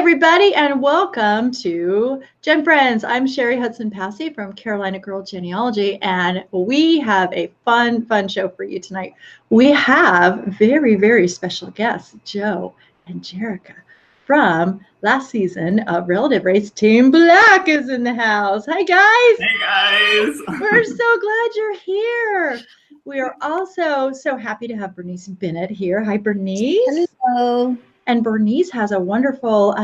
everybody, and welcome to Gen Friends. I'm Cheri Hudson-Passy from Carolina Girl Genealogy, and we have a fun show for you tonight. We have very, very special guests, Joe and Jerica from last season of Relative Race. Team Black is in the house. Hi, guys. Hey, guys. We're so glad you're here. We are also so happy to have Bernice Bennett here. Hi, Bernice. Hello. And Bernice has a wonderful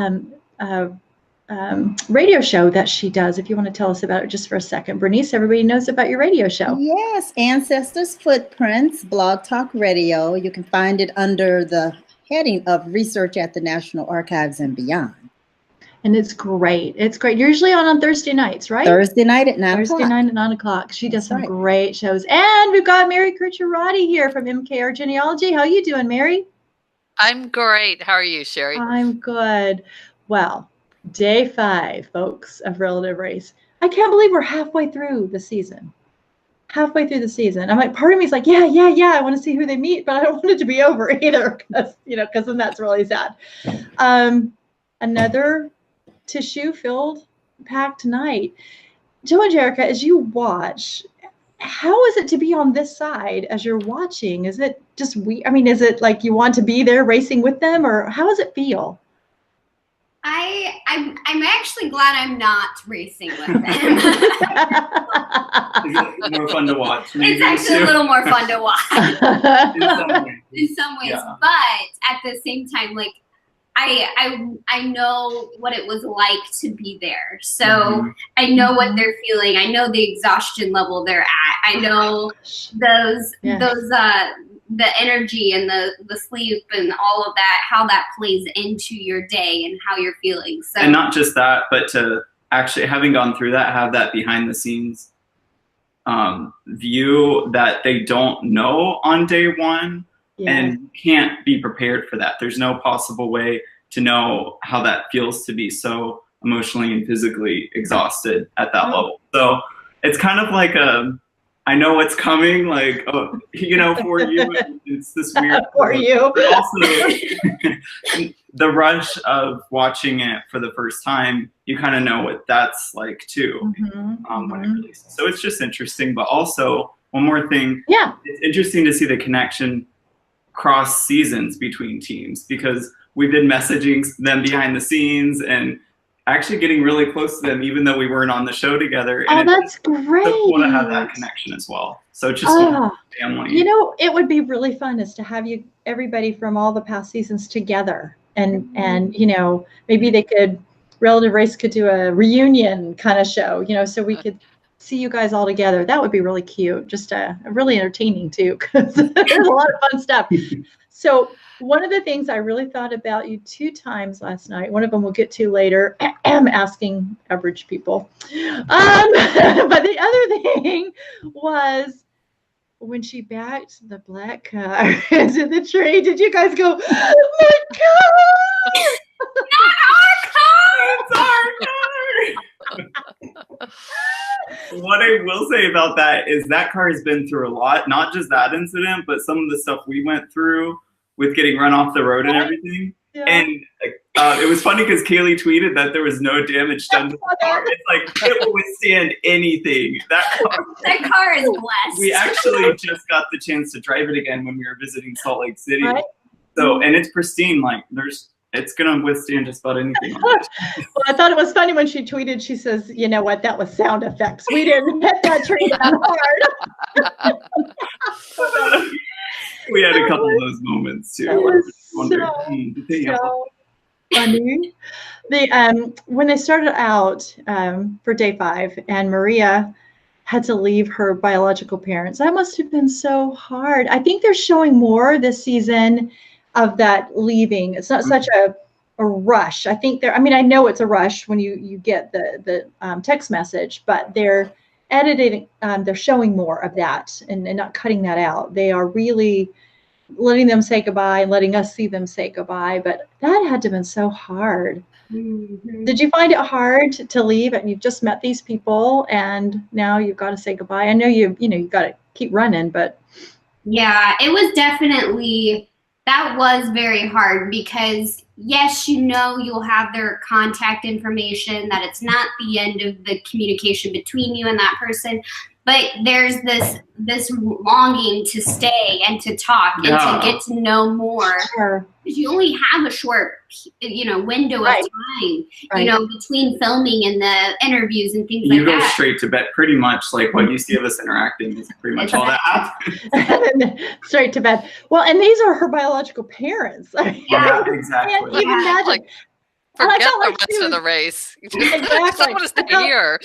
radio show that she does. If you want to tell us about it just for a second. Bernice, everybody knows about your radio show. Yes, Ancestors Footprints, Blog Talk Radio. You can find it under the heading of Research at the National Archives and Beyond. And it's great. It's great. You're usually on Thursday nights, right? Thursday night at 9 o'clock. Thursday night at 9 o'clock. She does some right. great shows. And we've got Mary Kurcharati here from MKR Genealogy. How you doing, Mary? I'm great. How are you, Cheri? I'm good. Well, day 5, folks, of Relative Race. I can't believe we're halfway through the season. Halfway through the season. I'm like, part of me is like, yeah. I want to see who they meet, but I don't want it to be over either, because then that's really sad. Another tissue-filled, packed night. Joe and Jerica, as you watch, how is it to be on this side as you're watching? Is it just is it like you want to be there racing with them, or how does it feel? I'm actually glad I'm not racing with them. It's more fun to watch. It's actually a little more fun to watch. In some ways. Yeah. But at the same time, like I know what it was like to be there. So I know what they're feeling. I know the exhaustion level they're at. I know the energy and the sleep and all of that, how that plays into your day and how you're feeling. So, and not just that, but to actually, having gone through that, have that behind the scenes view that they don't know on day one. Yeah. And can't be prepared for that. There's no possible way to know how that feels to be so emotionally and physically exhausted at that level. So it's kind of like I know what's coming, like, for you, it's this weird. For you. But also, the rush of watching it for the first time, you kind of know what that's like too, when it releases. So it's just interesting. But also, one more thing. Yeah. It's interesting to see the connection cross seasons between teams, because we've been messaging them behind the scenes and actually getting really close to them, even though we weren't on the show together. And that's great. So cool to have that connection as well. So just family. It would be really fun is to have everybody from all the past seasons together, and maybe Relative Race could do a reunion kind of show, so we could see you guys all together. That would be really cute. Just really entertaining too, because there's a lot of fun stuff. So one of the things I really thought about you 2 times last night, one of them we'll get to later, asking average people. But the other thing was when she backed the black car into the tree, did you guys go, oh my God! It's our car! What I will say about that is that car has been through a lot, not just that incident, but some of the stuff we went through with getting run off the road and everything. Yeah. And it was funny because Kaylee tweeted that there was no damage done to the car. It's like, it will withstand anything. That car is blessed. We actually just got the chance to drive it again when we were visiting Salt Lake City. Right. So, and it's pristine. Like, it's going to withstand just about anything. Well, I thought it was funny when she tweeted, she says, you know what, that was sound effects. We didn't hit that tree that hard. We had a couple of those moments too. That was so funny. When they started out for day 5 and Maria had to leave her biological parents, that must have been so hard. I think they're showing more this season of that leaving. It's not such a rush. I think I know it's a rush when you get the text message, but they're editing, they're showing more of that and not cutting that out. They are really letting them say goodbye and letting us see them say goodbye. But that had to have been so hard. Did you find it hard to leave and you've just met these people and now you've got to say goodbye? I know you've got to keep running, but yeah, it was definitely that was very hard because yes, you know, you'll have their contact information, that it's not the end of the communication between you and that person, but there's this longing to stay and to talk and to get to know more. Sure. Because you only have a short, window of time, between filming and the interviews and things like that. You go straight to bed, pretty much. Like what you see of us interacting is pretty much all that happens. Straight to bed. Well, and these are her biological parents. Yeah, exactly. I can't even imagine. Like, forget the rest of the race. Exactly. Someone stay here.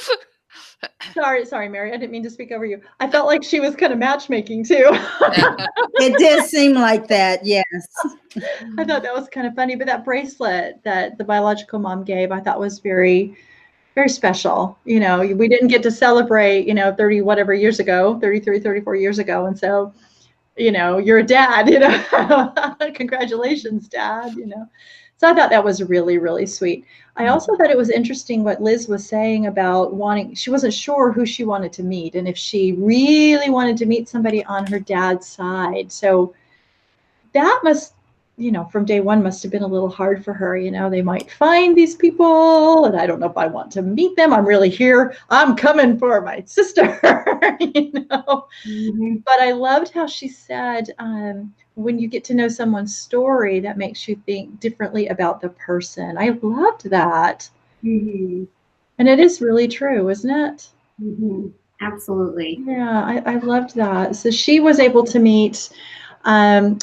Sorry, Mary. I didn't mean to speak over you. I felt like she was kind of matchmaking too. It did seem like that, yes. I thought that was kind of funny. But that bracelet that the biological mom gave, I thought was very, very special. We didn't get to celebrate, 30 whatever years ago, 33, 34 years ago. And so, you're a dad, congratulations, Dad, So I thought that was really, really sweet. I also thought it was interesting what Liz was saying about she wasn't sure who she wanted to meet and if she really wanted to meet somebody on her dad's side. So that must, from day one must have been a little hard for her. They might find these people and I don't know if I want to meet them. I'm really here. I'm coming for my sister, Mm-hmm. But I loved how she said, when you get to know someone's story, that makes you think differently about the person. I loved that. Mm-hmm. And it is really true, isn't it? Mm-hmm. Absolutely. Yeah, I loved that. So she was able to meet, an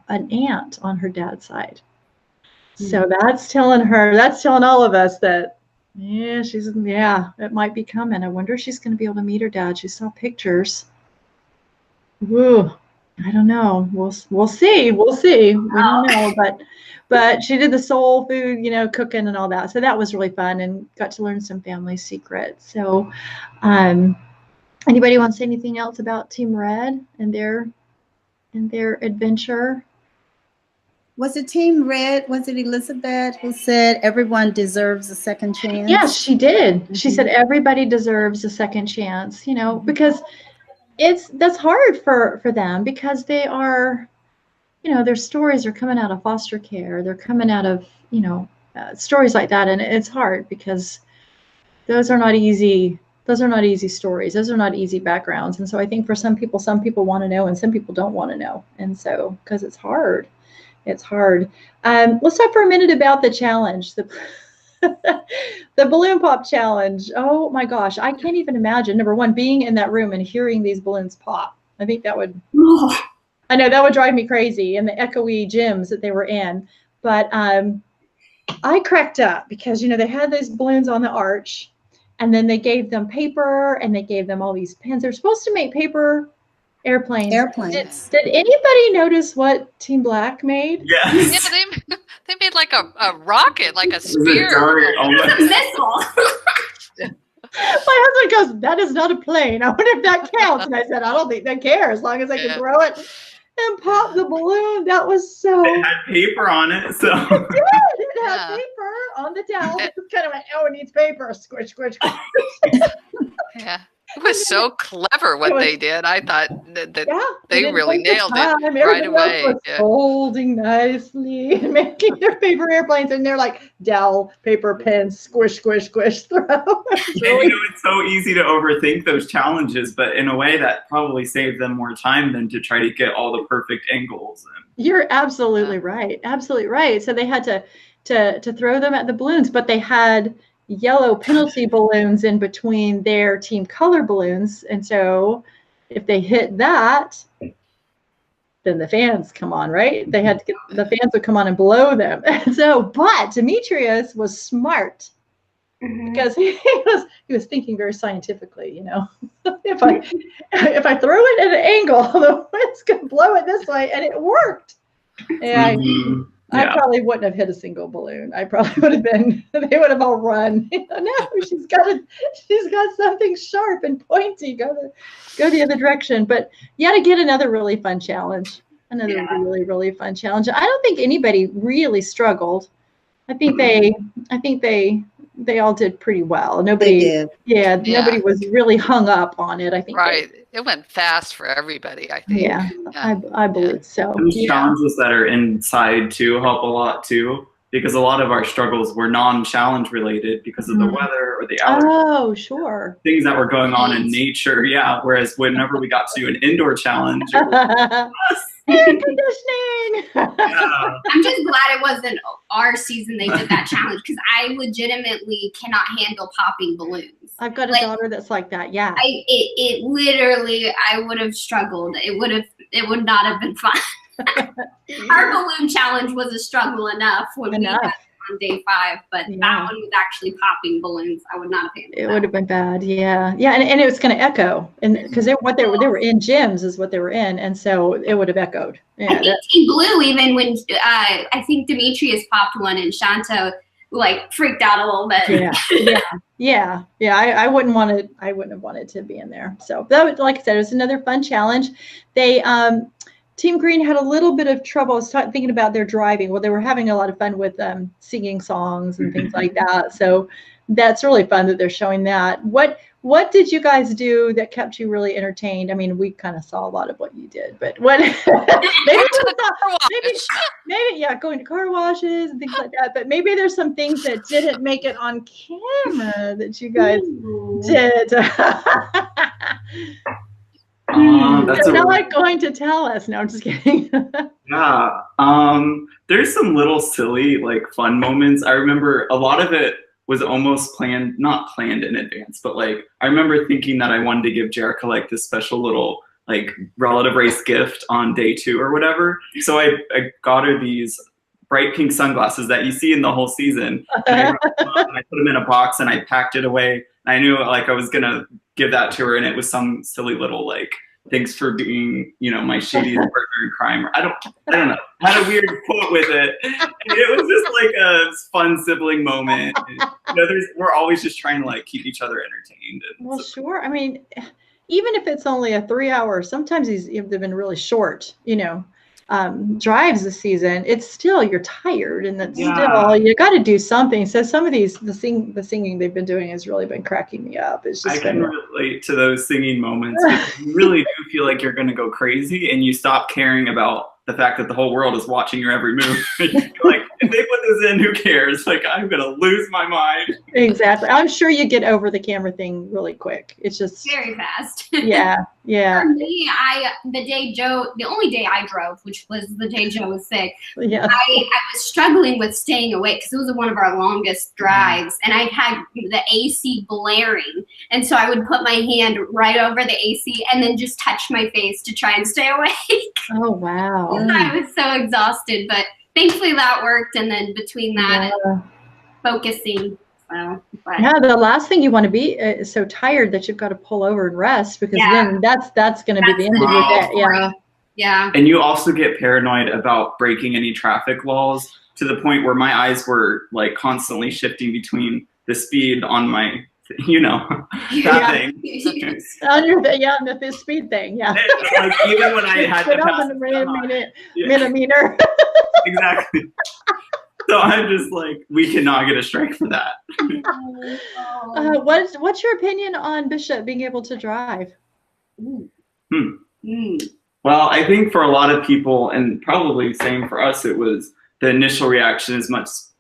aunt on her dad's side. Mm-hmm. So that's telling all of us that, it might be coming. I wonder if she's going to be able to meet her dad. She saw pictures. Woo. I don't know. We'll see. We don't know, but she did the soul food, cooking and all that. So that was really fun and got to learn some family secrets. So, anybody want to say anything else about Team Red and their adventure? Was it Team Red? Was it Elizabeth who said everyone deserves a second chance? Yes, she did. Mm-hmm. She said everybody deserves a second chance, because that's hard for them because they are, their stories are coming out of foster care. They're coming out of, stories like that. And it's hard because those are not easy stories. Those are not easy backgrounds. And so I think for some people want to know and some people don't want to know. And so, because it's hard. Let's talk for a minute about the challenge, the balloon pop challenge. Oh my gosh. I can't even imagine, number one, being in that room and hearing these balloons pop. I think that would, I know that would drive me crazy, and the echoey gyms that they were in. But I cracked up because, they had these balloons on the arch and then they gave them paper and they gave them all these pens. They're supposed to make paper airplanes. Did anybody notice what Team Black made? Yes. Yeah, they made like a rocket, like a spear. A missile. My husband goes, that is not a plane. I wonder if that counts. And I said, I don't think that cares as long as I can throw it and pop the balloon. That was so. It had paper on it, so. It had paper on the towel. It was kind of like, it needs paper. Squish, squish, squish. Yeah. It was so clever what they did. I thought that they really nailed it right away. Was folding nicely and making their paper airplanes, and they're like dowel, paper, pens, squish, squish, squish, throw. It's so easy to overthink those challenges, but in a way that probably saved them more time than to try to get all the perfect angles. You're absolutely right. Absolutely right. So they had to throw them at the balloons, but they had yellow penalty balloons in between their team color balloons. And so if they hit that, then the fans come on, right? They had to get, the fans would come on and blow them. And so, but Demetrius was smart because he was thinking very scientifically, if I throw it at an angle, the wind's going to blow it this way. And it worked. And I probably wouldn't have hit a single balloon. I probably would have been, they would have all run. No, she's got something sharp and pointy. Go the other direction. But yet again, another really fun challenge. Really, really fun challenge. I don't think anybody really struggled. I think they they all did pretty well. Nobody, nobody was really hung up on it. I think. Right. It went fast for everybody, I think. Yeah, I believe so. Those challenges that are inside too help a lot too, because a lot of our struggles were non-challenge related because of the weather or the hours. Oh, sure. Things that were going on in nature, whereas whenever we got to do an indoor challenge, it was air conditioning. I'm just glad it wasn't our season they did that challenge, because I legitimately cannot handle popping balloons. I've got a daughter that's like that. Yeah. It literally, I would have struggled. It would not have been fun. Our balloon challenge was a struggle enough when we had it on day 5, but that one was actually popping balloons. I would not have handled it. It would have been bad. Yeah. Yeah. And it was going to echo, and because they were in gyms is what they were in. And so it would have echoed. Yeah, I think Team Blue, even when I think Demetrius popped one and Shanta like freaked out a little bit. Yeah. I wouldn't want it. I wouldn't have wanted to be in there. So that was, like I said, it was another fun challenge. They, Team Green had a little bit of trouble. I was thinking about their driving. Well, they were having a lot of fun with singing songs and things like that. So that's really fun that they're showing that. What did you guys do that kept you really entertained? I mean, we kind of saw a lot of what you did, but what? maybe going to car washes and things like that. But maybe there's some things that didn't make it on camera that you guys did. They're not going to tell us. No, I'm just kidding. There's some little silly, like, fun moments. I remember a lot of it was almost planned, not planned in advance, but like I remember thinking that I wanted to give Jerica like this special little like relative race gift on day 2 or whatever. So I got her these bright pink sunglasses that you see in the whole season. And I put them in a box and I packed it away. I knew like I was gonna give that to her, and it was some silly little like, thanks for being, my shady partner in crime. Or I don't know. I had a weird quote with it. And it was just like a fun sibling moment. And, we're always just trying to like keep each other entertained. Well, sure. I mean, even if it's only a 3 hour, sometimes they've been really short, drives this season, it's still, you're tired, and that's still, you got to do something. So some of these, the singing they've been doing has really been cracking me up. It's just I can relate to those singing moments. You really do feel like you're going to go crazy, and you stop caring about the fact that the whole world is watching your every move. You're like, if they put this in, who cares? Like, I'm going to lose my mind. Exactly. I'm sure you get over the camera thing really quick. It's just very fast. Yeah. For me, the only day I drove, which was the day Joe was sick, I was struggling with staying awake because it was one of our longest drives, and I had the AC blaring, and so I would put my hand right over the AC and then just touch my face to try and stay awake. Oh, wow. I was so exhausted, but thankfully that worked, and then between that and focusing. The last thing you want to be is so tired that you've got to pull over and rest, because then that's going to be the end of your day. Yeah. And you also get paranoid about breaking any traffic laws, to the point where my eyes were like constantly shifting between the speed on my, thing. On your the speed thing. Yeah. Like even when I had to pass millimeter. Exactly. So I'm just like, we cannot get a strike for that. What's your opinion on Bishop being able to drive? Well, I think for a lot of people, and probably same for us, it was the initial reaction is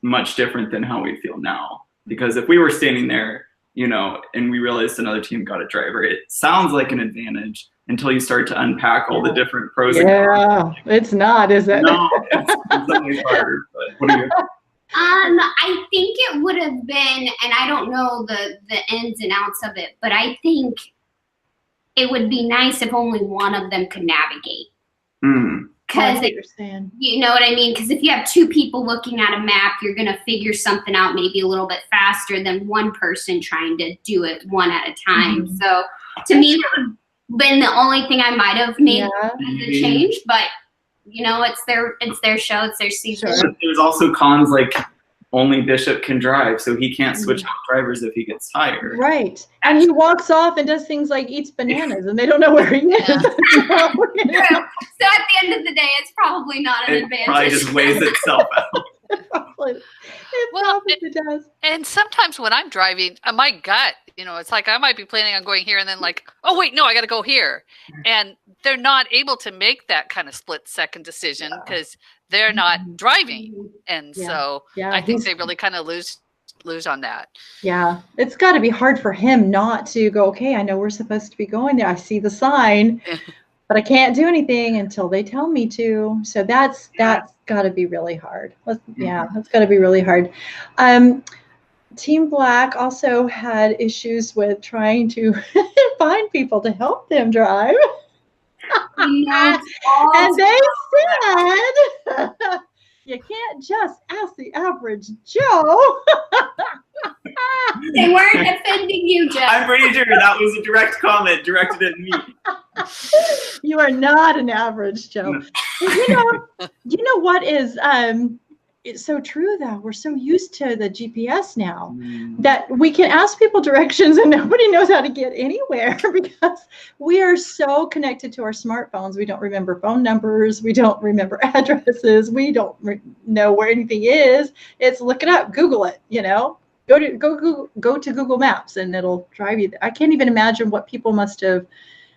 much different than how we feel now. Because if we were standing there, and we realized another team got a driver, it sounds like an advantage until you start to unpack all the different pros and cons. Yeah, it's not, is it? No, it's definitely harder. But what are your I think it would have been, and I don't know the ins and outs of it, but I think it would be nice if only one of them could navigate. Because you know what I mean? Because if you have 2 people looking at a map, you're going to figure something out maybe a little bit faster than one person trying to do it one at a time. So to me, that would have been the only thing I might have made as a change. But it's their show, it's their season. Sure. There's also cons, like only Bishop can drive, so he can't switch out drivers if he gets tired. Right. And he walks off and does things like eats bananas, and they don't know where he is. So at the end of the day, it's probably not an advantage. Probably just weighs itself out. It Well, it does. And sometimes when I'm driving, my gut, it's like I might be planning on going here and then like, oh, wait, no, I got to go here. And they're not able to make that kind of split-second decision because they're not driving. And so I think they really kind of lose on that. Yeah, it's got to be hard for him not to go, okay, I know we're supposed to be going there. I see the sign, but I can't do anything until they tell me to. So that's got to be really hard. That's got to be really hard. Team Black also had issues with trying to find people to help them drive. And they said, you can't just ask the average Joe. They weren't offending you, Joe. I'm pretty sure that was a direct comment directed at me. You are not an average Joe. No. You know what is it's so true though. We're so used to the GPS now that we can ask people directions and nobody knows how to get anywhere because we are so connected to our smartphones. We don't remember phone numbers. We don't remember addresses. We don't know where anything is. It's look it up, Google it, Go to Google Maps and it'll drive you. I can't even imagine what people must have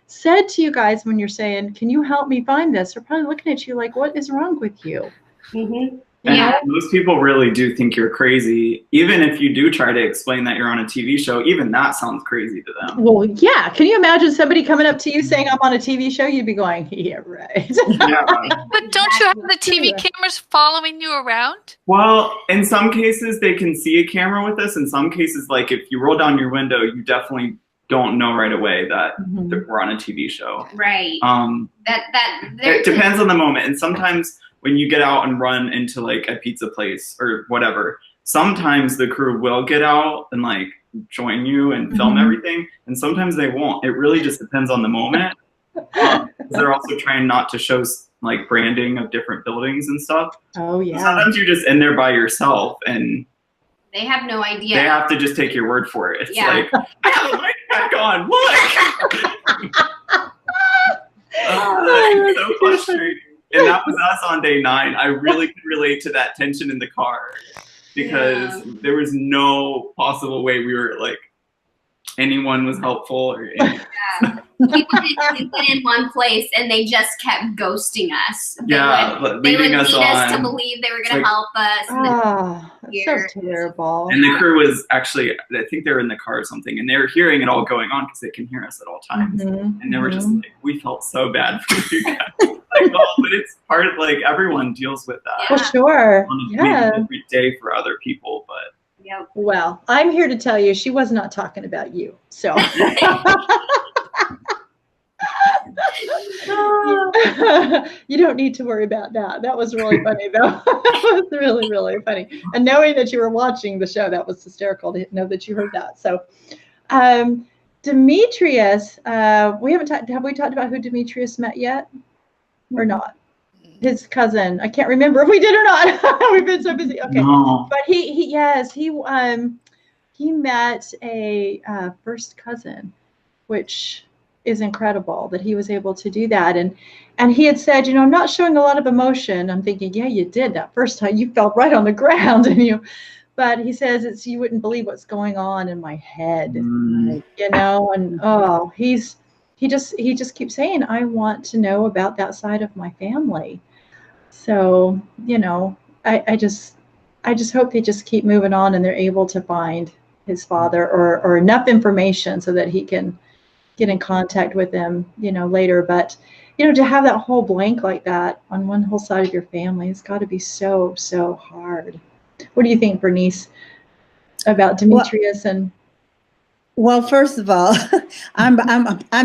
said to you guys when you're saying, can you help me find this? They're probably looking at you like, what is wrong with you? Mm-hmm. Yeah. Most people really do think you're crazy. Even if you do try to explain that you're on a TV show, even that sounds crazy to them. Well, yeah. Can you imagine somebody coming up to you saying I'm on a TV show? You'd be going, yeah, right. Yeah. But don't you have the TV cameras following you around? Well, in some cases, they can see a camera with us. In some cases, like if you roll down your window, you definitely don't know right away that we're on a TV show. Right. It depends on the moment. And sometimes when you get out and run into like a pizza place or whatever, sometimes the crew will get out and like join you and film everything. And sometimes they won't. It really just depends on the moment. They're also trying not to show like branding of different buildings and stuff. Oh yeah. So sometimes you're just in there by yourself and they have no idea. They have to just take your word for it. It's like, I have the mic back on. Look. It's so frustrating. And that was us on day 9. I really could relate to that tension in the car because there was no possible way we were like anyone was helpful or anything. People didn't get in one place and they just kept ghosting us. They would leading us on to believe they were going to help us. That's so terrible. And the crew was actually, I think they were in the car or something, and they were hearing it all going on because they can hear us at all times. And they were just like, we felt so bad for you guys. Like, well, but it's part of like everyone deals with that. For sure. Every day for other people, but. Yep. Well, I'm here to tell you she was not talking about you. So you don't need to worry about that. That was really funny though. That was really, really funny. And knowing that you were watching the show, that was hysterical to know that you heard that. So Demetrius, have we talked about who Demetrius met yet? Or not? His cousin. I can't remember if we did or not. We've been so busy. Okay. No. But he met a first cousin, which is incredible that he was able to do that. And he had said, I'm not showing a lot of emotion. I'm thinking, yeah, you did that first time. You fell right on the ground, but he says you wouldn't believe what's going on in my head, and he just keeps saying, I want to know about that side of my family. So, I just hope they just keep moving on and they're able to find his father or enough information so that he can get in contact with them, later. But, to have that whole blank like that on one whole side of your family, it's got to be so, so hard. What do you think, Bernice, about Demetrius Well, first of all, I'm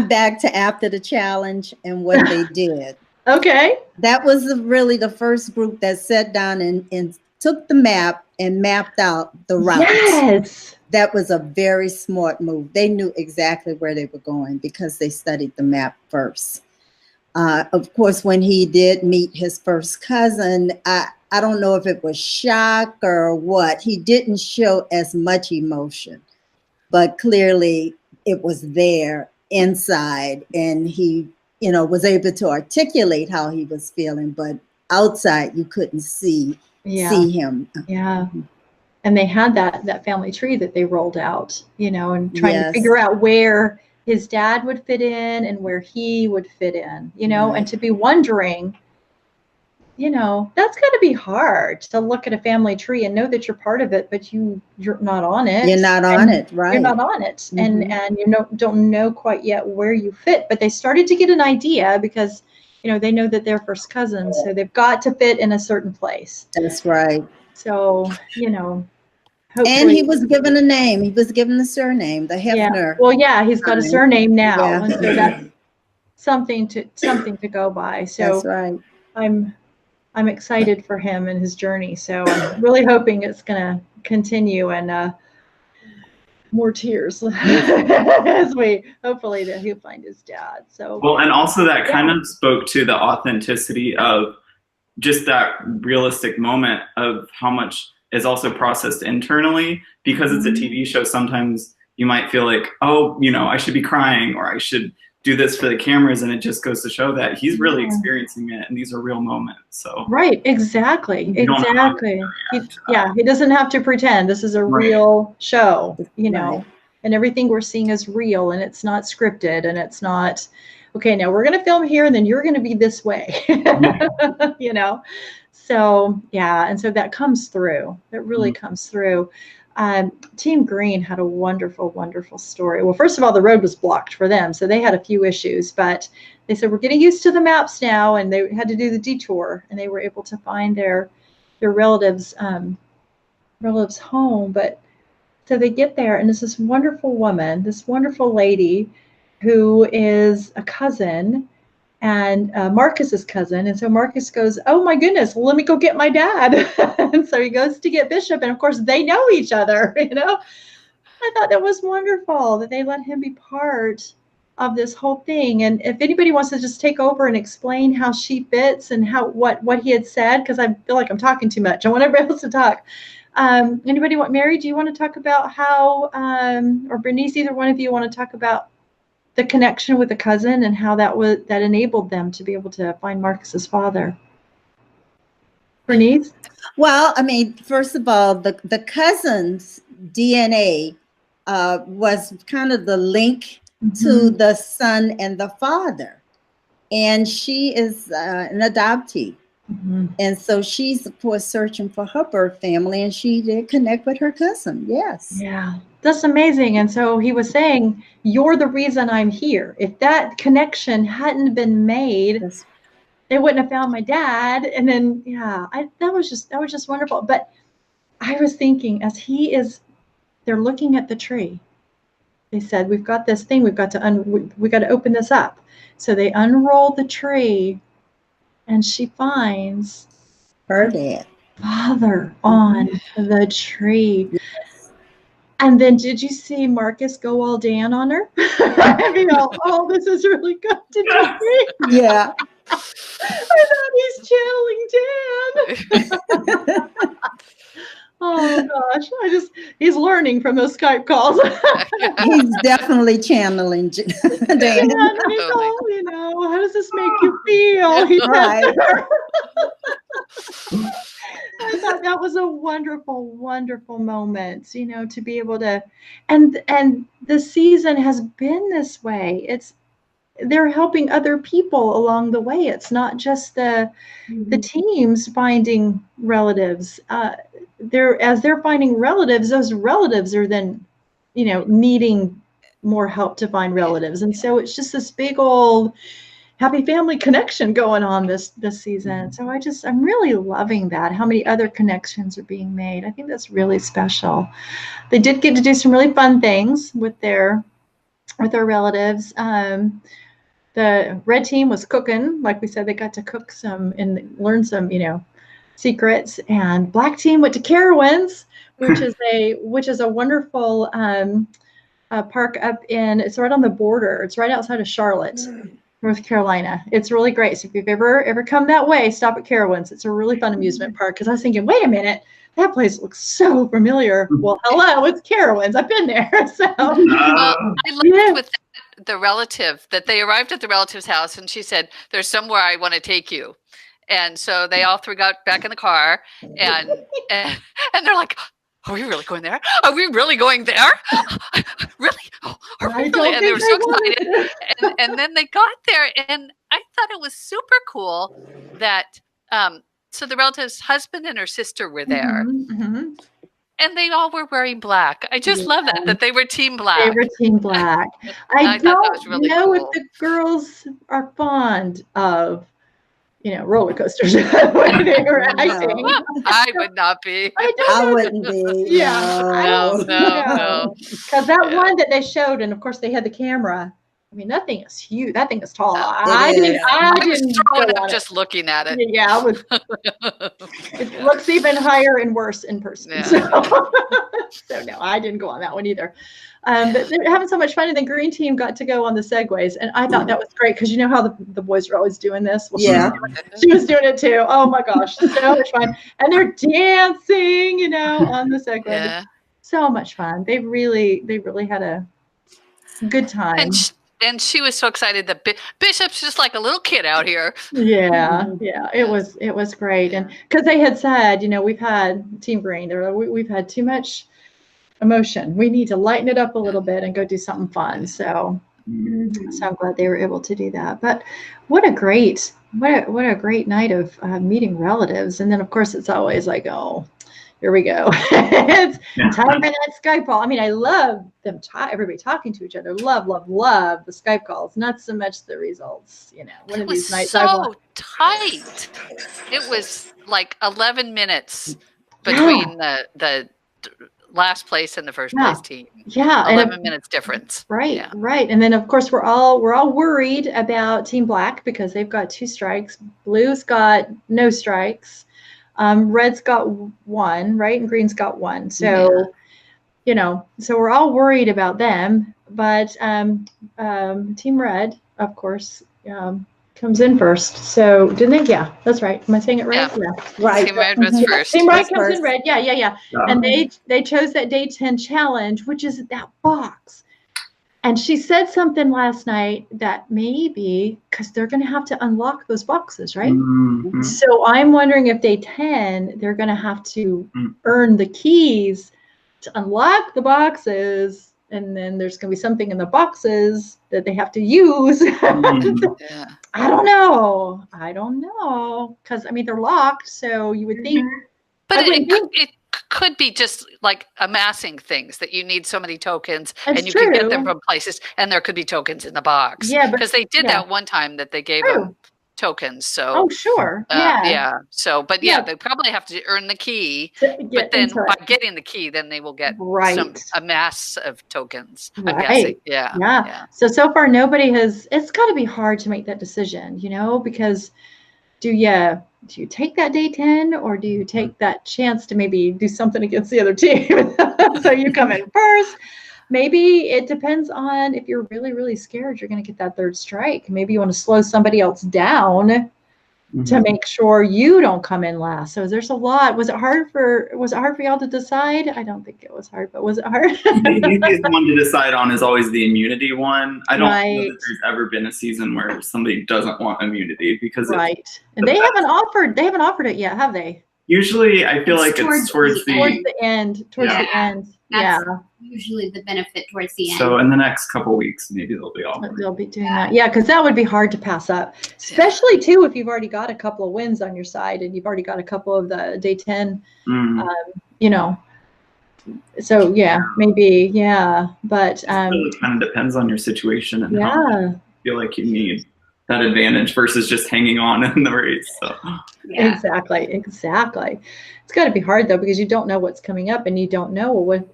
back to after the challenge and what they did. Okay. That was really the first group that sat down and took the map and mapped out the routes. Yes. That was a very smart move. They knew exactly where they were going because they studied the map first. Of course, when he did meet his first cousin, I don't know if it was shock or what. He didn't show as much emotion, but clearly it was there inside, and he was able to articulate how he was feeling, but outside you couldn't see him. Yeah. and they had that family tree that they rolled out, and trying to Yes. figure out where his dad would fit in and where he would fit in, Right. and to be wondering, that's got to be hard to look at a family tree and know that you're part of it, but you're not on it. You're not on it, right? You're not on it, Mhm. and you don't know quite yet where you fit. But they started to get an idea because, they know that they're first cousins, so they've got to fit in a certain place. That's right. So, hopefully. And he was given a name. He was given a surname, the Hefner. Well, yeah, he's got a surname now, Yeah. and so that's something to go by. So That's right. I'm excited for him and his journey. So I'm really hoping it's going to continue, and more tears as we hopefully that he'll find his dad. So well, and also that kind of spoke to the authenticity of just that realistic moment of how much is also processed internally, because it's a TV show. Sometimes you might feel like, oh, I should be crying, or I should do this for the cameras, and it just goes to show that he's really experiencing it, and these are real moments. So right, exactly. He doesn't have to pretend. This is a Right. real show, Right. and everything we're seeing is real, and it's not scripted, and it's not, okay, now we're going to film here and then you're going to be this way. So and so that comes through. That really comes through. Team Green had a wonderful, wonderful story. Well, first of all, the road was blocked for them, so they had a few issues, but they said, we're getting used to the maps now, and they had to do the detour, and they were able to find their relatives home. But so they get there, and it's this wonderful woman, this wonderful lady who is a cousin, and Marcus's cousin. And so Marcus goes, oh my goodness, let me go get my dad. And so he goes to get Bishop, and of course they know each other. I thought that was wonderful that they let him be part of this whole thing. And if anybody wants to just take over and explain how she fits and what he had said, because I feel like I'm talking too much, I want everybody else to talk. Anybody want? Mary, do you want to talk about how, or Bernice, either one of you want to talk about the connection with the cousin and how that enabled them to be able to find Marcus's father? Bernice? Well, I mean, first of all, the cousin's DNA was kind of the link to the son and the father. And she is an adoptee. And so she's, of course, searching for her birth family, and she did connect with her cousin. Yes. Yeah, that's amazing. And so he was saying, you're the reason I'm here. If that connection hadn't been made, they wouldn't have found my dad. And then, that was just wonderful. But I was thinking, they're looking at the tree. They said, we've got this thing, we got to open this up. So they unroll the tree, and she finds her dad, father, on the tree. Yes. And then did you see Marcus go all Dan on her? Oh, this is really good. Did you see? Yeah. I thought he's channeling Dan. Oh gosh, he's learning from those Skype calls. He's definitely channeling Dan. How does this make you feel? Right. I thought that was a wonderful, wonderful moment, to be able to, and the season has been this way. They're helping other people along the way. It's not just the teams finding relatives. They're finding relatives, those relatives are then, needing more help to find relatives. And so it's just this big old happy family connection going on this season. So I'm really loving that, how many other connections are being made. I think that's really special. They did get to do some really fun things with their relatives. The red team was cooking. Like we said, they got to cook some and learn some, secrets. And black team went to Carowinds, which is a wonderful park it's right on the border. It's right outside of Charlotte, North Carolina. It's really great. So if you've ever come that way, stop at Carowinds. It's a really fun amusement park. Because I was thinking, wait a minute, that place looks so familiar. Well, hello, it's Carowinds. I've been there. So I loved with the relative that they arrived at the relative's house, and she said, "There's somewhere I want to take you." And so they all three got back in the car, and they're like, are we really going there? Are we really going there? Really? Oh, are we really? And they were so excited. And then they got there, and I thought it was super cool that so the relative's husband and her sister were there. Mm-hmm. And they all were wearing black. I just love that they were team black. They were team black. I thought that was don't really know cool. if the girls are fond of, roller coasters when they were acting. I would not be. I wouldn't be. No. Because that one that they showed, and of course they had the camera. I mean, that thing is huge. That thing is tall. I was throwing up just looking at it. Yeah, it looks even higher and worse in person. Yeah. So no, I didn't go on that one either. But they're having so much fun, and the green team got to go on the segways, and I thought that was great because you know how the boys are always doing this. Well, yeah, she was doing it too. Oh my gosh, so much fun, and they're dancing, on the segway. Yeah. So much fun. They really had a good time. And she was so excited that Bishop's just like a little kid out here. Yeah, it was great, and because they had said, we've had Team Green, we've had too much emotion. We need to lighten it up a little bit and go do something fun. So I'm glad they were able to do that. But what a great night of meeting relatives, and then of course it's always like, oh, here we go. It's time for that Skype call. I mean, I love them, everybody talking to each other. Love the Skype calls. Not so much the results. One of these nights. So tight. It was like 11 minutes between the last place and the first place team. Yeah, 11 minutes difference. Right, yeah. Right. And then of course we're all worried about Team Black because they've got 2 strikes. Blue's got no strikes. Red's got 1, right? And Green's got 1. So, so we're all worried about them. But Team Red, of course, comes in first. So didn't they? Yeah, that's right. Am I saying it right? Yeah. Right. Team Red was first. Team Red comes in red. Yeah. And they chose that day 10 challenge, which is that box. And she said something last night that maybe because they're going to have to unlock those boxes, right? Mm-hmm. So I'm wondering if day 10, they're going to have to earn the keys to unlock the boxes. And then there's going to be something in the boxes that they have to use. Yeah. I don't know. Because, they're locked. So you would think. But it could be just like amassing things that you need so many tokens and you can get them from places. And there could be tokens in the box. Yeah. Because they did that one time that they gave them tokens. So sure. So, but they probably have to earn the key. But then by getting the key, then they will get a mass of tokens. I'm guessing. Yeah. So far nobody has. It's got to be hard to make that decision, because do you take that day 10 or do you take that chance to maybe do something against the other team? So you come in first. Maybe it depends on if you're really, really scared you're going to get that 3rd strike. Maybe you want to slow somebody else down to make sure you don't come in last. So there's a lot. Was it hard for y'all to decide? I don't think it was hard, but was it hard? The easiest one to decide on is always the immunity one. I don't know that there's ever been a season where somebody doesn't want immunity because and they haven't offered it yet, have they? Usually I feel like it's towards the end. That's usually the benefit towards the end. So in the next couple weeks, maybe they'll be offering. They'll be doing that. Yeah, because that would be hard to pass up, especially too if you've already got a couple of wins on your side and you've already got a couple of the day 10. So maybe but it really kind of depends on your situation and how you feel like you need that advantage versus just hanging on in the race. So exactly. It's got to be hard though because you don't know what's coming up and you don't know what.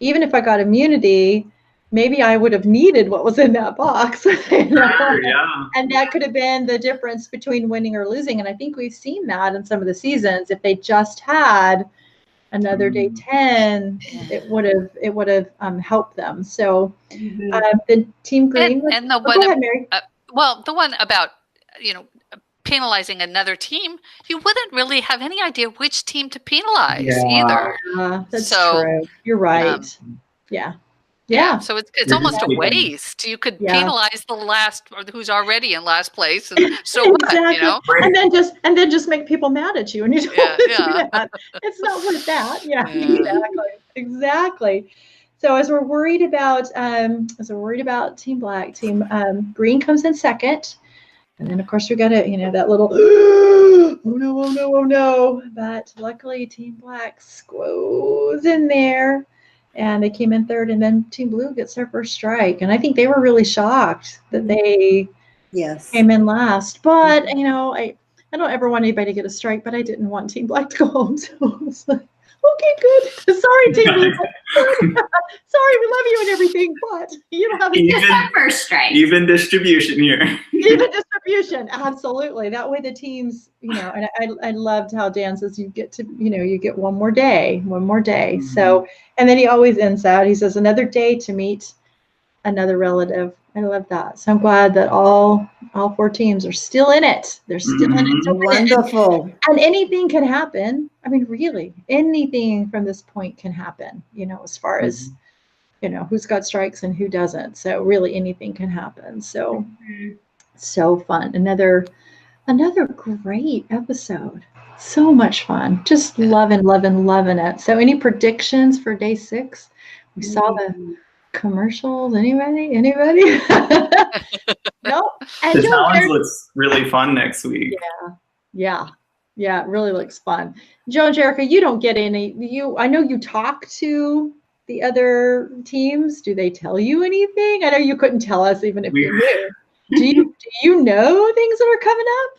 Even if I got immunity, maybe I would have needed what was in that box. And that could have been the difference between winning or losing. And I think we've seen that in some of the seasons. If they just had another day 10, it would have helped them. So the Team Green and the one, go ahead, Mary. The one about penalizing another team, you wouldn't really have any idea which team to penalize either. That's true. You're right. Yeah. So it's almost a waste. You could penalize the last, or who's already in last place, and so exactly. what, you know? And then just make people mad at you, and you don't want to do that. It's not worth that. Yeah. Exactly. So as we're worried about Team Black, Team Green comes in second. And then, of course, we got that little, oh no. But luckily, Team Black squoze in there, and they came in third. And then Team Blue gets their first strike. And I think they were really shocked that they came in last. But, I don't ever want anybody to get a strike, but I didn't want Team Black to go home. So I was like, okay, good. Sorry, Team Blue. Sorry, we love you and everything, but you don't have a first strike. Even distribution here. Even distribution, absolutely. That way the teams, and I loved how Dan says you get one more day. Mm-hmm. So, and then he always ends out. He says another day to meet another relative. I love that. So I'm glad that all 4 teams are still in it. They're still in it. Wonderful. And anything can happen. I mean, really, anything from this point can happen, as far as, who's got strikes and who doesn't. So really anything can happen. So, so fun. Another great episode. So much fun. Just loving it. So any predictions for day 6? We saw the commercials. Anybody? Nope. And the challenge looks really fun next week. Yeah, it really looks fun. Joe and Jerica, you don't get any. I know you talk to the other teams. Do they tell you anything? I know you couldn't tell us even if you knew. Do you know things that are coming up,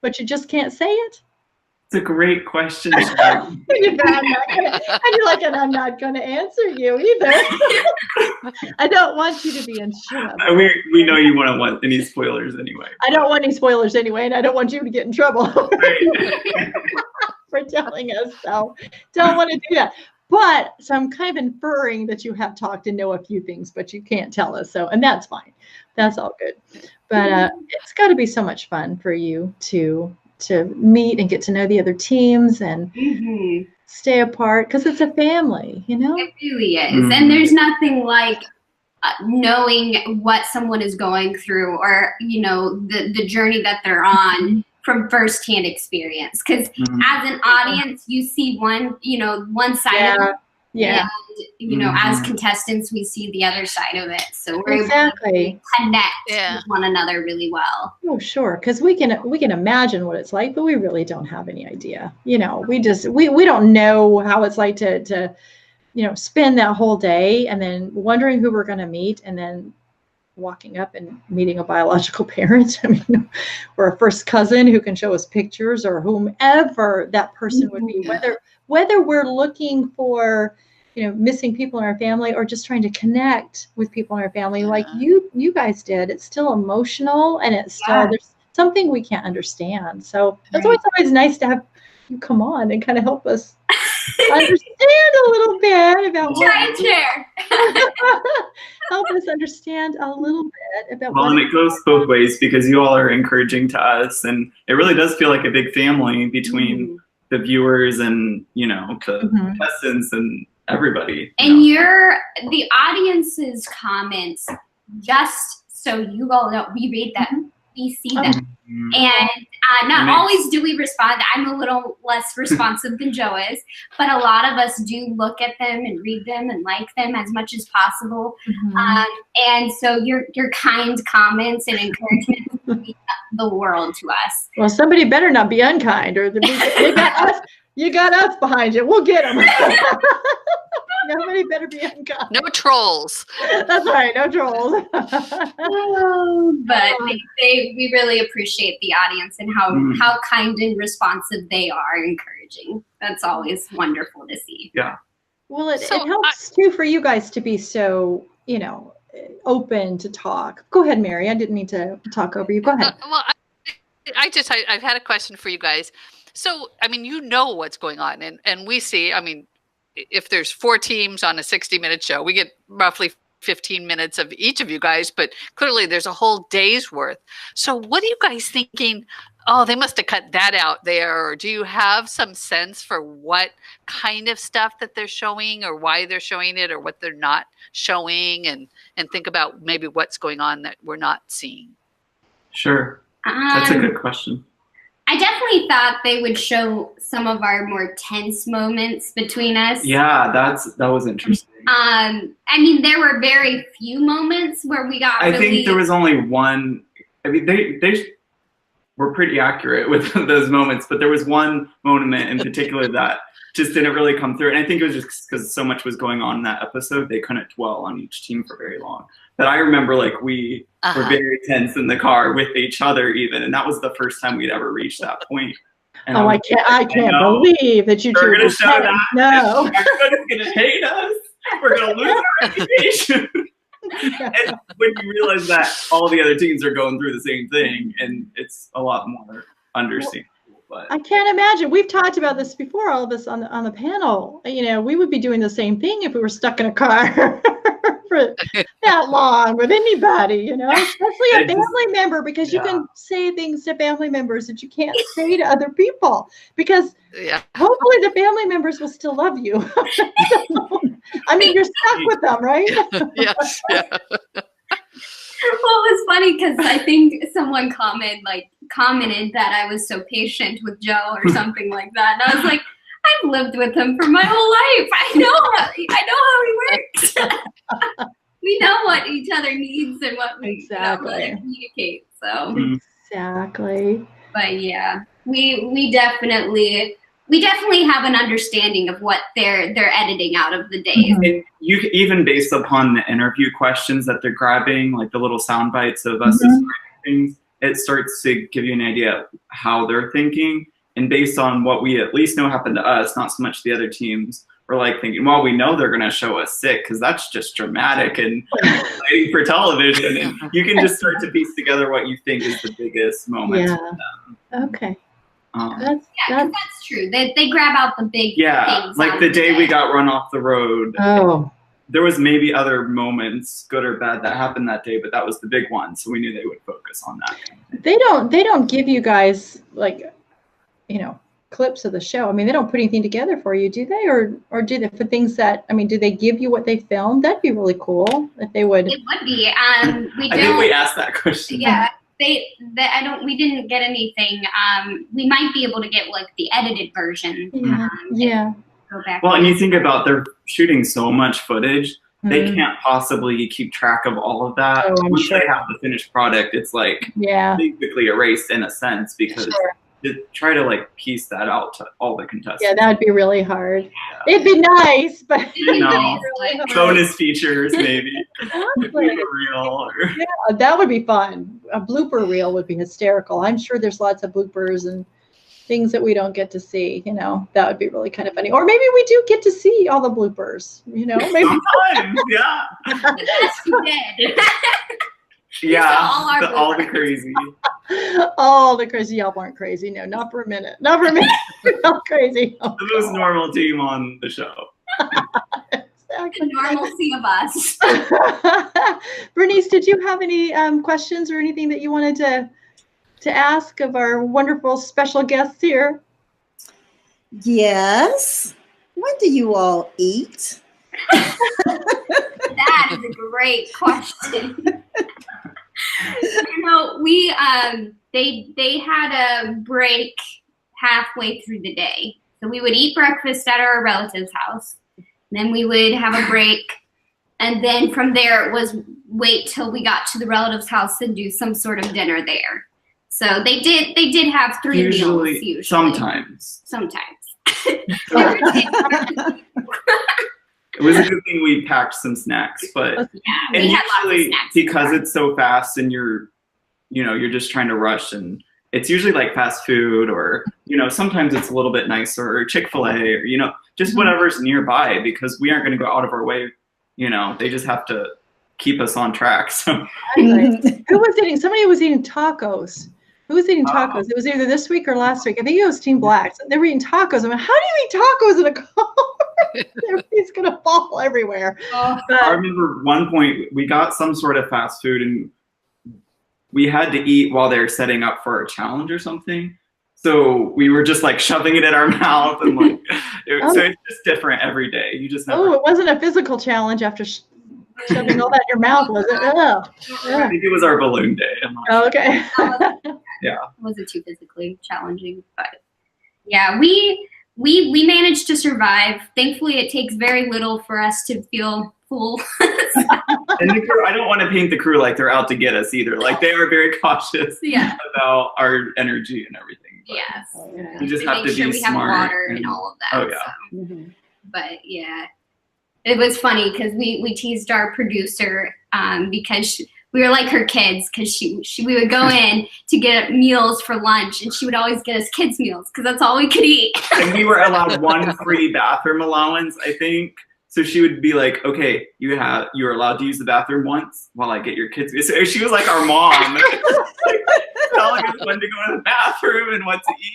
but you just can't say it? It's a great question. I'm not going to answer you either. I don't want you to be unsure. We know you wouldn't want any spoilers anyway. I don't want any spoilers anyway, and I don't want you to get in trouble for telling us. So don't want to do that. But so I'm kind of inferring that you have talked and know a few things, but you can't tell us. So, and that's fine. That's all good. But it's got to be so much fun for you to meet and get to know the other teams and stay apart, because it's a family, It really is. And there's nothing like knowing what someone is going through, or, the journey that they're on from firsthand experience. Because as an audience, you see one side of it. Yeah. And, as contestants, we see the other side of it. So we're able to connect with one another really well. Oh, sure. Because we can imagine what it's like, but we really don't have any idea. We don't know how it's like to spend that whole day and then wondering who we're going to meet, and then walking up and meeting a biological parent, or a first cousin who can show us pictures, or whomever that person would be, whether we're looking for, missing people in our family, or just trying to connect with people in our family, like you guys did. It's still emotional, and it's still, there's something we can't understand. So that's why it's always nice to have you come on and kind of help us understand a little bit about help us understand a little bit about and it goes both ways, because you all are encouraging to us, and it really does feel like a big family between the viewers and the contestants and everybody. And the audience's comments, just so you all know, we read them, we see them. And not always do we respond. I'm a little less responsive than Joe is, but a lot of us do look at them and read them and like them as much as possible. And so your kind comments and encouragement mean the world to us. Well, somebody better not be unkind, or you got us behind you. We'll get them. Nobody better be unkind. No trolls. That's right, no trolls. But we really appreciate the audience and how kind and responsive they are, encouraging. That's always wonderful to see. Yeah. Well, it helps too for you guys to be so, open to talk. Go ahead, Mary. I didn't mean to talk over you. Go ahead. Well, I've had a question for you guys. So, what's going on, and we see, if there's 4 teams on a 60-minute show, we get roughly 15 minutes of each of you guys, but clearly there's a whole day's worth. So what are you guys thinking? Oh, they must have cut that out there. Or do you have some sense for what kind of stuff that they're showing or why they're showing it or what they're not showing, and think about maybe what's going on that we're not seeing? Sure. That's a good question. I definitely thought they would show some of our more tense moments between us. Yeah, that was interesting. I mean, there were very few moments where we got I think there was only one. I mean, they were pretty accurate with those moments, but there was one moment in particular that just didn't really come through. And I think it was just because so much was going on in that episode, they couldn't dwell on each team for very long. But I remember like we were very tense in the car with each other even, and that was the first time we'd ever reached that point. And I can't believe that you two are going to show that. No. Everybody's going to hate us. We're going to lose our reputation. And when you realize that all the other teams are going through the same thing, and it's a lot more understandable. But I can't imagine. We've talked about this before, all of us on the panel. You know, we would be doing the same thing if we were stuck in a car for that long with anybody, you know, especially a family member, because you can say things to family members that you can't say to other people, because hopefully the family members will still love you. I mean, you're stuck with them, right? Yes. Yeah. Well, it was funny because I think someone commented that I was so patient with Joe or something like that. And I was like, I've lived with him for my whole life. I know how he works. We know what each other needs and what we communicate. So exactly. But yeah, we definitely have an understanding of what they're editing out of the days. And you even based upon the interview questions that they're grabbing, like the little sound bites of us describing things, it starts to give you an idea of how they're thinking. And based on what we at least know happened to us, not so much the other teams, we're like thinking, well, we know they're going to show us sick because that's just dramatic and exciting for television. And you can just start to piece together what you think is the biggest moment for them. Okay. That's true. They grab out the big things. Like the day we got run off the road. Oh. There was maybe other moments, good or bad, that happened that day, but that was the big one. So we knew they would focus on that. They don't give you guys clips of the show. I mean, they don't put anything together for you, do they? Or do they for things that, I mean, do they give you what they filmed? That'd be really cool if they would. It would be. I think we asked that question. Yeah. We didn't get anything. We might be able to get like the edited version. Go back. Well, and you think about they're shooting so much footage, they can't possibly keep track of all of that. Once they have the finished product, it's like basically erased in a sense, because to try to like piece that out to all the contestants. Yeah, that would be really hard. It'd be nice, but really hard. Bonus features maybe. Reel that would be fun. A blooper reel would be hysterical. I'm sure there's lots of bloopers and things that we don't get to see. You know, that would be really kind of funny. Or maybe we do get to see all the bloopers. You know, maybe sometimes, That's too dead. All the crazy. All the crazy. Y'all weren't crazy. No, not for a minute. Not for a minute. Not crazy. The most normal team on the show. The normalcy of us. Bernice, did you have any questions or anything that you wanted to ask of our wonderful special guests here? Yes. When do you all eat? That is a great question. We they had a break halfway through the day. So we would eat breakfast at our relative's house. Then we would have a break. And then from there it was wait till we got to the relative's house and do some sort of dinner there. So they did have 3 meals usually. Sometimes. It was a good thing we packed some snacks, but we had lots of snacks because it's so fast and you're just trying to rush, and it's usually like fast food, or sometimes it's a little bit nicer, or Chick-fil-A, or just whatever's nearby, because we aren't going to go out of our way. They just have to keep us on track. So who was eating? Somebody was eating tacos. Who was eating tacos? It was either this week or last week. I think it was Team Black. So they were eating tacos. I mean, how do you eat tacos in a car? Everything's gonna fall everywhere. Oh. I remember one point we got some sort of fast food and we had to eat while they were setting up for a challenge or something. So we were just like shoving it in our mouth and like, so it's just different every day. You just never. Oh, it wasn't a physical challenge after shoving all that in your mouth, was it? Oh, I think it was our balloon day. oh okay. Yeah. It wasn't too physically challenging, but yeah, we managed to survive. Thankfully, it takes very little for us to feel full. And the crew, I don't want to paint the crew like they're out to get us either. Like they are very cautious about our energy and everything. Yes. We just have to make sure be we have smart water and all of that. Oh yeah. So. But yeah, it was funny because we teased our producer because we were like her kids because we would go in to get meals for lunch and she would always get us kids meals because that's all we could eat. And we were allowed one free bathroom allowance, I think. So she would be like, okay, you're allowed to use the bathroom once while I get your kids. So she was like our mom. Telling us when to go to the bathroom and what to eat.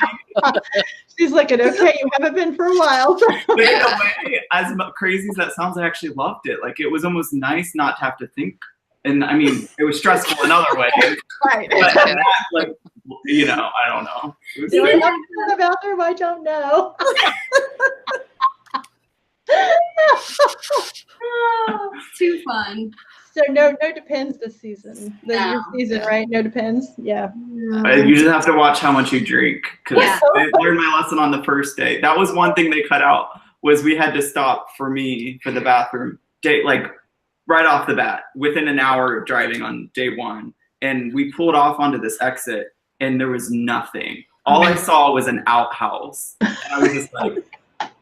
She's looking, okay, you haven't been for a while. But in a way, as crazy as that sounds, I actually loved it. Like it was almost nice not to have to think. And I mean, it was stressful in other ways. Right. But that, like, you know, I don't know. Do I have to go to the bathroom? I don't know. Oh, too fun. So no Depends this season. Your season, right? No Depends. Yeah. You just have to watch how much you drink because I learned my lesson on the first day. That was one thing they cut out was we had to stop for the bathroom date, like right off the bat within an hour of driving on day one, and we pulled off onto this exit and there was nothing. All I saw was an outhouse, and I was just like.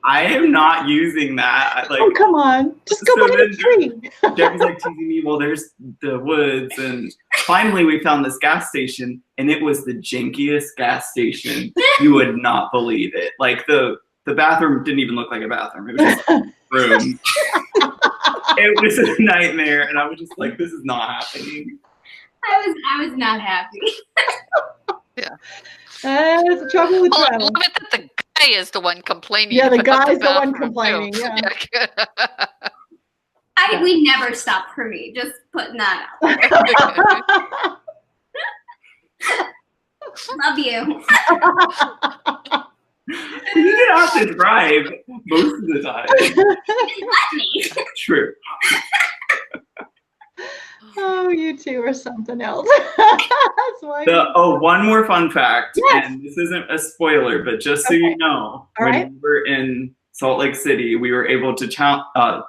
I am not using that. Like, oh, come on. Just go by the tree. Jerica's like teasing me, well, there's the woods. And finally we found this gas station and it was the jankiest gas station. You would not believe it. Like the bathroom didn't even look like a bathroom. It was just a room. It was a nightmare. And I was just like, this is not happening. I was not happy. Yeah. It's a trouble with I travel. love it that the guy is the one complaining. Yeah, the about guy's the one bathroom, complaining. too. Yeah. We never stop for me. Just putting that out. Love you. You get off to drive most of the time. Let me. True. Oh, you two are something else. That's why. One more fun fact, yes. And this isn't a spoiler, but just so you know, when we were in Salt Lake City, we were able to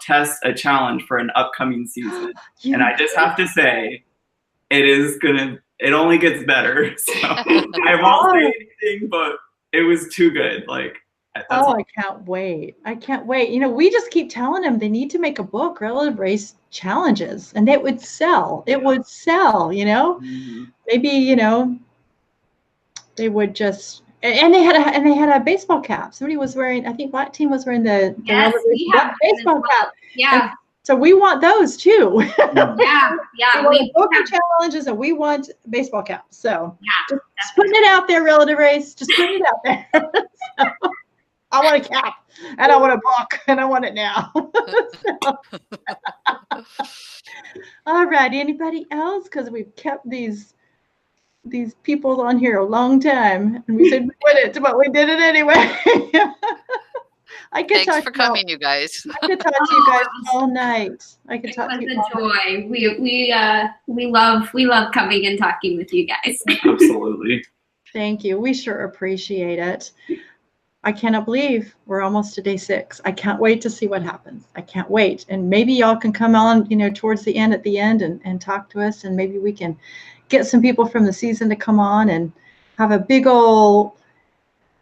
test a challenge for an upcoming season. And I just have to say, it only gets better. So I won't say anything, but it was too good. Like, I can't wait. I can't wait. You know, we just keep telling them they need to make a book, Relative Race Challenges, and it would sell. It would sell, you know. Mm-hmm. Maybe, you know, they would just and they had a baseball cap. Somebody was wearing, I think Black Team was wearing the baseball cap. Yeah. And so we want those too. Yeah. We want book challenges and we want baseball caps. So just putting it out there, Relative Race. Just putting it out there. So, I want a cap and I want a book and I want it now. All right. Anybody else? Because we've kept these people on here a long time and we said we wouldn't, but we did it anyway. Thanks for coming, you guys. I could talk to you guys all night. I could talk to you. It was a joy. We love coming and talking with you guys. Absolutely. Thank you. We sure appreciate it. I cannot believe we're almost to day 6. I can't wait to see what happens. I can't wait. And maybe y'all can come on, you know, towards the end, and talk to us. And maybe we can get some people from the season to come on and have a big old,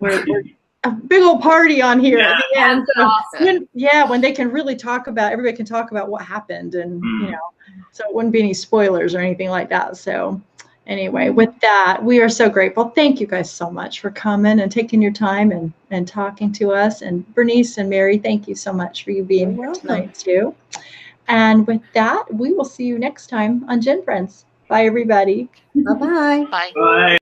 party on here at the end. So awesome. When they can really everybody can talk about what happened, and you know, so it wouldn't be any spoilers or anything like that. So anyway, with that, we are so grateful. Thank you guys so much for coming and taking your time and talking to us. And Bernice and Mary, thank you so much for you being here tonight too. And with that, we will see you next time on Gen Friends. Bye, everybody. Bye-bye. Bye. Bye.